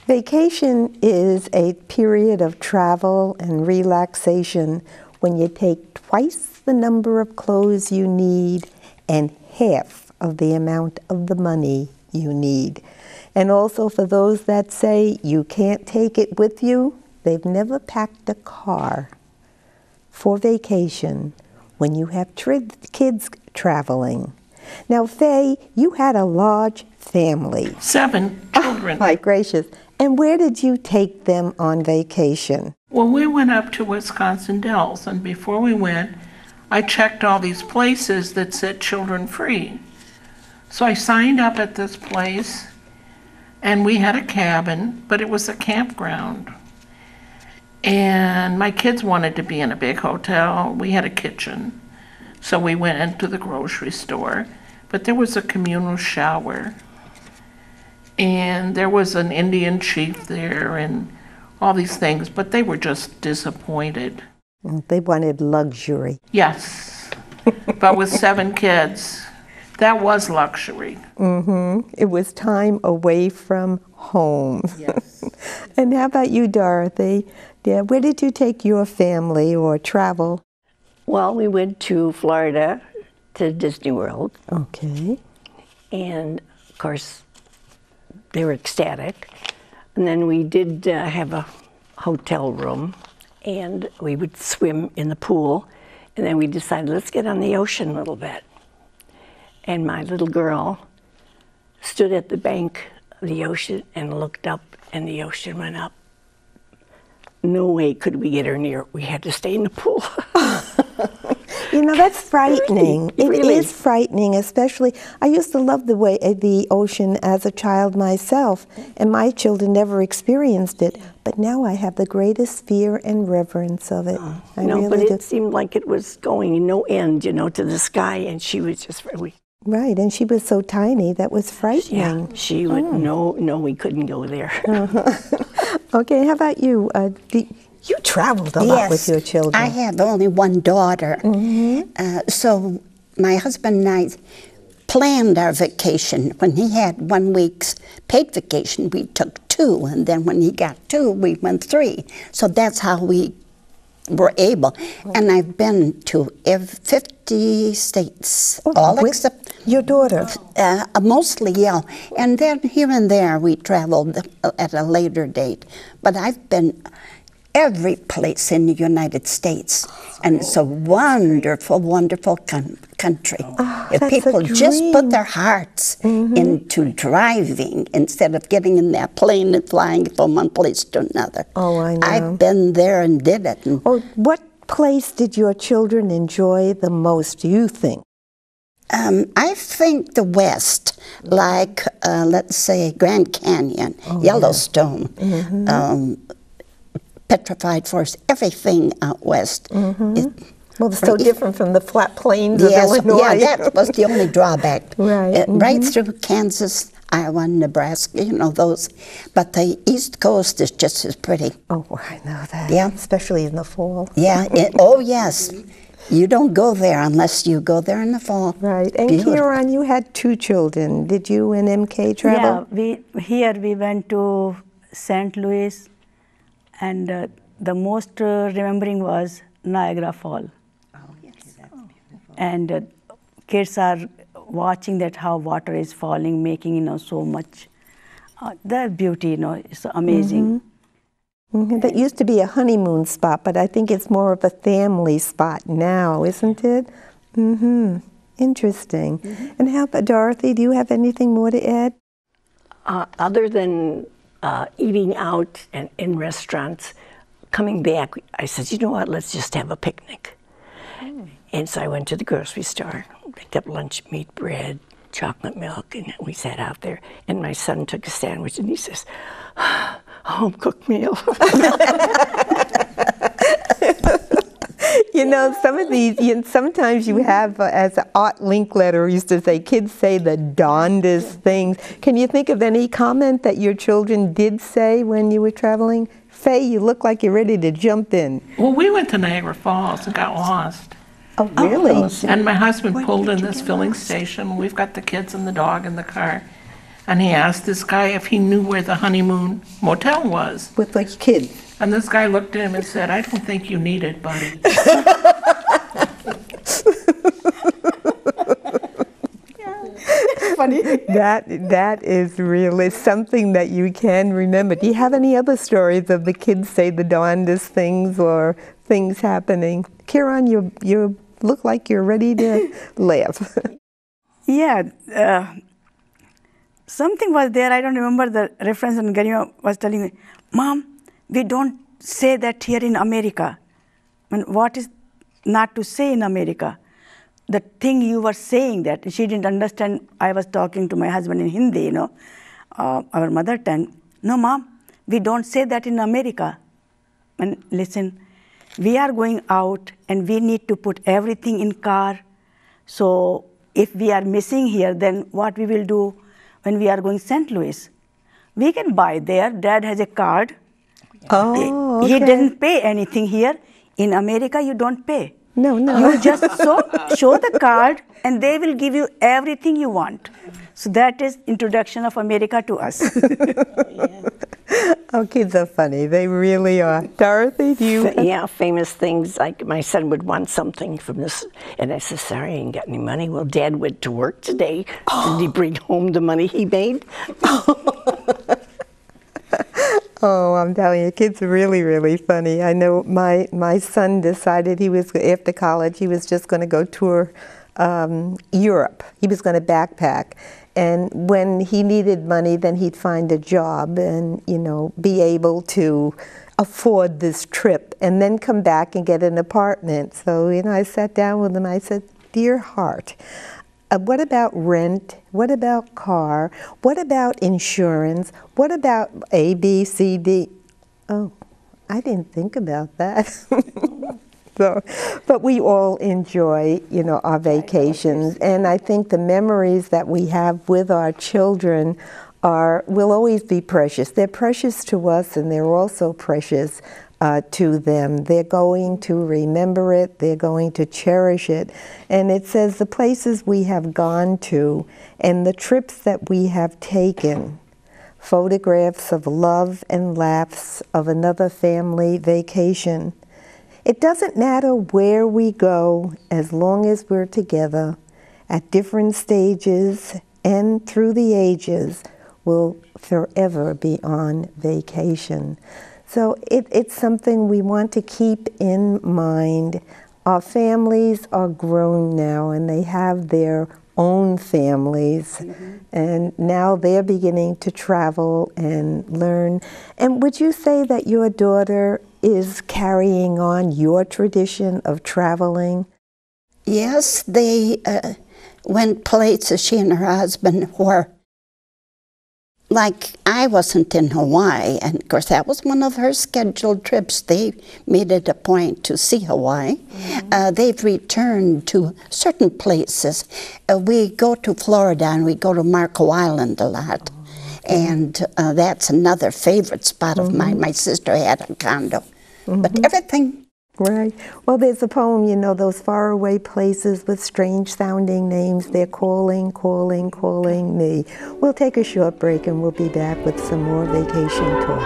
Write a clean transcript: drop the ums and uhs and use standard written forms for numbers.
Vacation is a period of travel and relaxation when you take twice the number of clothes you need and half of the amount of the money you need. And also for those that say you can't take it with you, they've never packed a car for vacation when you have kids traveling. Now, Faye, you had a large family. 7 children. Oh, my gracious. And where did you take them on vacation? Well, we went up to Wisconsin Dells, and before we went, I checked all these places that said children free. So I signed up at this place, and we had a cabin, but it was a campground. And my kids wanted to be in a big hotel. We had a kitchen. So we went into the grocery store, but there was a communal shower. And there was an Indian chief there and all these things, but they were just disappointed. They wanted luxury. Yes, but with 7 kids, that was luxury. It was time away from home. Yes. And how about you, Dorothy? Yeah, where did you take your family or travel? Well, we went to Florida to Disney World. Okay. And, of course, they were ecstatic. And then we did have a hotel room, and we would swim in the pool. And then we decided, let's get on the ocean a little bit. And my little girl stood at the bank of the ocean and looked up, and the ocean went up. No way could we get her near. We had to stay in the pool. You know, that's frightening. Really. It is frightening, especially, I used to love the ocean as a child myself, and my children never experienced it, but now I have the greatest fear and reverence of it. I No, really but do. it seemed like it was going no end, you know, to the sky, and she was just really... Right, and she was so tiny, that was frightening. Yeah, she would, no, we couldn't go there. Okay, how about you? You traveled a lot with your children. I have only one daughter. So my husband and I planned our vacation. When he had 1 week's paid vacation, we took 2. And then when he got 2, we went 3. So that's how we were able. And I've been to 50 states, all except... Your daughter? Mostly, yeah. And then here and there we traveled at a later date. But I've been every place in the United States. And it's a wonderful, wonderful country. If people just put their hearts into driving instead of getting in that plane and flying from one place to another. Oh, I know. I've been there and did it. And what place did your children enjoy the most, do you think? I think the West, like, let's say, Grand Canyon, Yellowstone, Petrified Forest, everything out West. Well, it's so different from the flat plains of Illinois. Yeah, that was the only drawback. Right. Right through Kansas, Iowa, Nebraska, you know, those. But the East Coast is just as pretty. Oh, I know that. Yeah. Especially in the fall. Yeah. Oh, yes. You don't go there unless you go there in the fall. Right. And Kieran, you had 2 children. Did you and MK travel? Yeah, we went to St. Louis, and the most remembering was Niagara Falls. Oh, yes. That's beautiful. And kids are watching that how water is falling, making, you know, so much. That beauty, you know, is amazing. That used to be a honeymoon spot, but I think it's more of a family spot now, isn't it? Interesting. And how about Dorothy? Do you have anything more to add? Other than eating out and in restaurants, coming back, I said, you know what, let's just have a picnic. And so I went to the grocery store, picked up lunch meat, bread, chocolate milk, and we sat out there. And my son took a sandwich and he says, home-cooked meal. You know, some of these, sometimes you have, as Art Linkletter used to say, kids say the darndest things. Can you think of any comment that your children did say when you were traveling? Faye, you look like you're ready to jump in. Well, we went to Niagara Falls and got lost. Oh, really? And my husband pulled in this filling station. We've got the kids and the dog in the car. And he asked this guy if he knew where the honeymoon motel was. With like kids. And this guy looked at him and said, I don't think you need it, buddy. Funny. That is really something that you can remember. Do you have any other stories of the kids say the darndest things or things happening? Kieran, you look like you're ready to laugh. Yeah, something was there. I don't remember the reference, and Garima was telling me, Mom, we don't say that here in America. And what is not to say in America? The thing you were saying that, she didn't understand. I was talking to my husband in Hindi, our mother tongue. No, Mom, we don't say that in America. And listen, we are going out and we need to put everything in car. So if we are missing here, then what we will do when we are going St. Louis? We can buy there. Dad has a card. Oh, He okay. didn't pay anything here. In America, you don't pay. No. You just show the card and they will give you everything you want. So that is introduction of America to us. Oh, kids are funny. They really are. Dorothy, do you? Yeah, famous things like my son would want something from this, and I said, sorry, I ain't got any money. Well, Dad went to work today. Did he bring home the money he made? Oh, I'm telling you, kids are really, really funny. I know my son decided he was, after college, he was just going to go tour Europe. He was going to backpack. And when he needed money, then he'd find a job and, be able to afford this trip and then come back and get an apartment. So, I sat down with him. I said, dear heart, what about rent? What about car? What about insurance? What about A, B, C, D? Oh, I didn't think about that. So, but we all enjoy, our vacations, and I think the memories that we have with our children will always be precious. They're precious to us, and they're also precious to them. They're going to remember it. They're going to cherish it. And it says the places we have gone to and the trips that we have taken, photographs of love and laughs of another family vacation. It doesn't matter where we go as long as we're together at different stages and through the ages, we'll forever be on vacation. So it's something we want to keep in mind. Our families are grown now and they have their own families, and now they're beginning to travel and learn. And would you say that your daughter is carrying on your tradition of traveling? Yes, they went places, she and her husband, where, like, I wasn't in Hawaii, and of course that was one of her scheduled trips. They made it a point to see Hawaii. They've returned to certain places. We go to Florida and we go to Marco Island a lot. And that's another favorite spot of mine. My sister had a condo. But everything. Right. Well, there's a poem, those faraway places with strange sounding names. They're calling, calling, calling me. We'll take a short break and we'll be back with some more vacation talk.